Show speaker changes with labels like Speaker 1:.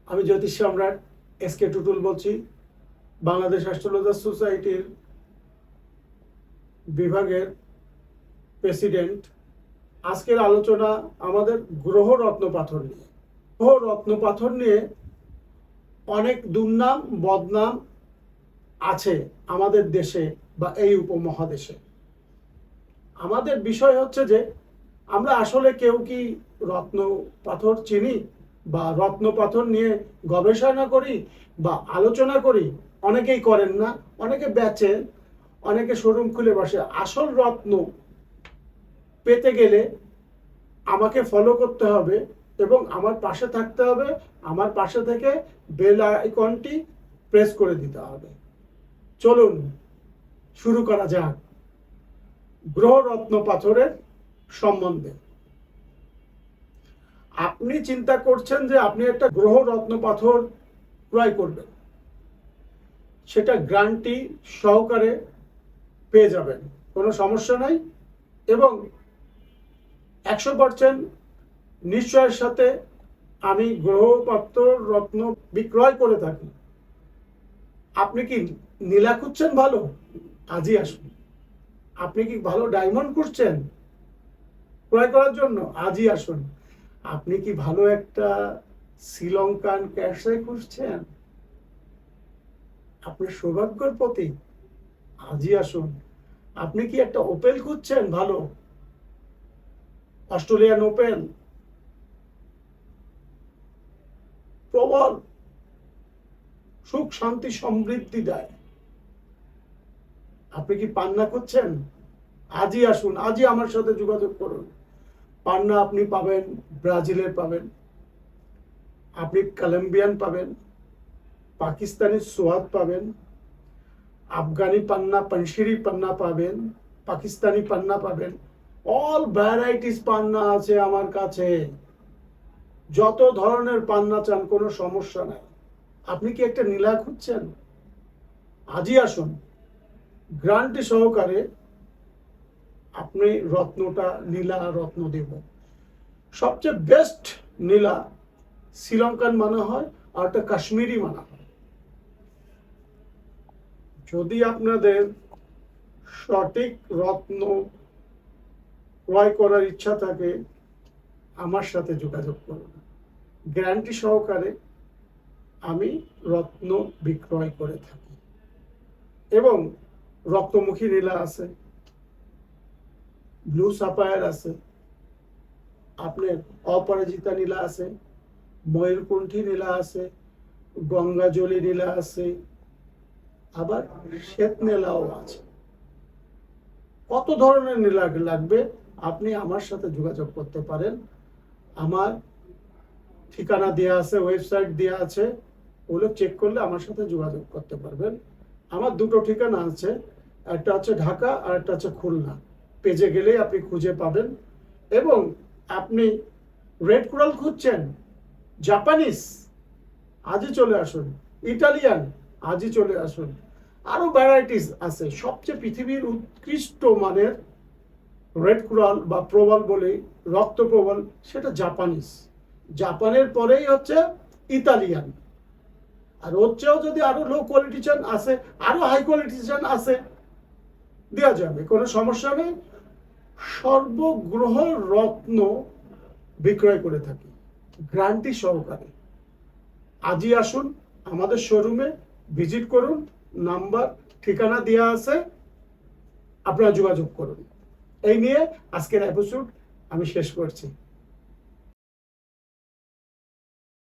Speaker 1: আমি জ্যোতিষ সম্রাট এসকে টুটুল বলছি, বাংলাদেশ অ্যাস্ট্রোলজার সোসাইটির বিভাগের প্রেসিডেন্ট। আজকের আলোচনা আমাদের গ্রহ রত্ন পাথর নিয়ে। গ্রহ রত্ন পাথর নিয়ে অনেক দুর্নাম বদনাম আছে আমাদের দেশে বা এই উপমহাদেশে। আমাদের বিষয় হচ্ছে যে আমরা আসলে কেউ কি রত্ন পাথর চিনি বা রত্ন পাথর নিয়ে গবেষণা করি বা আলোচনা করি? অনেকেই করেন না, অনেকে বেচেন, অনেকে শোরুম খুলে বসে। আসল রত্ন পেতে গেলে আমাকে ফলো করতে হবে এবং আমার পাশে থাকতে হবে। আমার পাশে থেকে বেল আইকনটি প্রেস করে দিতে হবে। চলুন শুরু করা যাক গ্রহ রত্ন পাথরের সম্বন্ধে। আপনি চিন্তা করছেন যে আপনি একটা গ্রহ রত্ন পাথর ক্রয় করবেন, সেটা গ্যারান্টি সহকারে পেয়ে যাবেন, কোনো সমস্যা নাই এবং 100% নিশ্চয়ের সাথে আমি গ্রহ পাথর রত্ন বিক্রয় করে থাকি। আপনি কি নীলা খুঁজছেন ভালো? আজই আসুন। আপনি কি ভালো ডায়মন্ড খুঁজছেন ক্রয় করার জন্য? আজই আসুন। আপনি কি ভালো একটা শ্রীলঙ্কান ক্যাশে খুঁজছেন আপনার সৌভাগ্যের প্রতীক? আজই আসুন। আপনি কি একটা ওপেল খুঁজছেন ভালো, অস্ট্রেলিয়ান ওপেন, প্রবল সুখ শান্তি সমৃদ্ধি দেয়? আপনি কি পান্না খুঁজছেন? আজই আসুন, আজই আমার সাথে যোগাযোগ করুন। পান্না আপনি পাবেন ব্রাজিলের পাবেন, আপনি কলম্বিয়ান পাবেন, পাকিস্তানি সোয়াদ পাবেন, আফগানি পান্না পানশিরি পান্না পাবেন, পাকিস্তানি পান্না পাবেন। অল ভ্যারাইটিস পান্না আছে আমার কাছে। যত ধরনের পান্না চান, কোনো সমস্যা নাই। আপনি কি একটা নীলা খুঁজছেন? আজই আসুন। গ্যারান্টি সহকারে আপনি রত্নটা নীলা রত্ন দেব। সবচেয়ে বেস্ট নীলা শ্রীলঙ্কান মানা হয় আর একটা কাশ্মীরি মানা হয়। যদি আপনাদের সঠিক রত্ন ক্রয় করার ইচ্ছা থাকে, আমার সাথে যোগাযোগ করুন। গ্যারান্টি সহকারে আমি রত্ন বিক্রয় করে থাকি এবং রক্তমুখী নীলা আছে, ব্লু সাফায়ার আছে, আপনার অপরাজিতা নীলা আছে, ময়ূরকণ্ঠী নীলা আছে, গঙ্গাজলি নীলা আছে, আবার শ্বেত নীলাও আছে। কত ধরনের নীলা লাগবে আপনি আমার সাথে যোগাযোগ করতে পারেন। আমার ঠিকানা দেওয়া আছে, ওয়েবসাইট দেওয়া আছে, ওগুলো চেক করলে আমার সাথে যোগাযোগ করতে পারবেন। আমার দুটো ঠিকানা আছে, একটা হচ্ছে ঢাকা আর একটা হচ্ছে খুলনা। পেজে গেলেই আপনি খুঁজে পাবেন। এবং আপনি রেড কোরাল খুঁজছেন, জাপানিজ, আজই চলে আসুন। ইটালিয়ান, আজই চলে আসুন। আরো ভ্যারাইটিস আছে। সবচেয়ে পৃথিবীর উৎকৃষ্ট মানের রেড কোরাল বা প্রবাল বলে, রক্ত প্রবাল, সেটা জাপানিজ। জাপানের পরেই হচ্ছে ইতালিয়ান। আর হচ্ছেও যদি আরো লো কোয়ালিটি চান আছে, আরো হাই কোয়ালিটি চান আছে, দেওয়া যাবে, কোনো সমস্যা নেই। সর্বগ্রহ রত্ন বিক্রয় করে থাকি গ্যারান্টি সহকারে। আজই আসুন, আমাদের শোরুমে ভিজিট করুন। নাম্বার ঠিকানা দেওয়া আছে, আপনারা যোগাযোগ করুন। এই নিয়ে আজকের এপিসোড আমি শেষ করছি।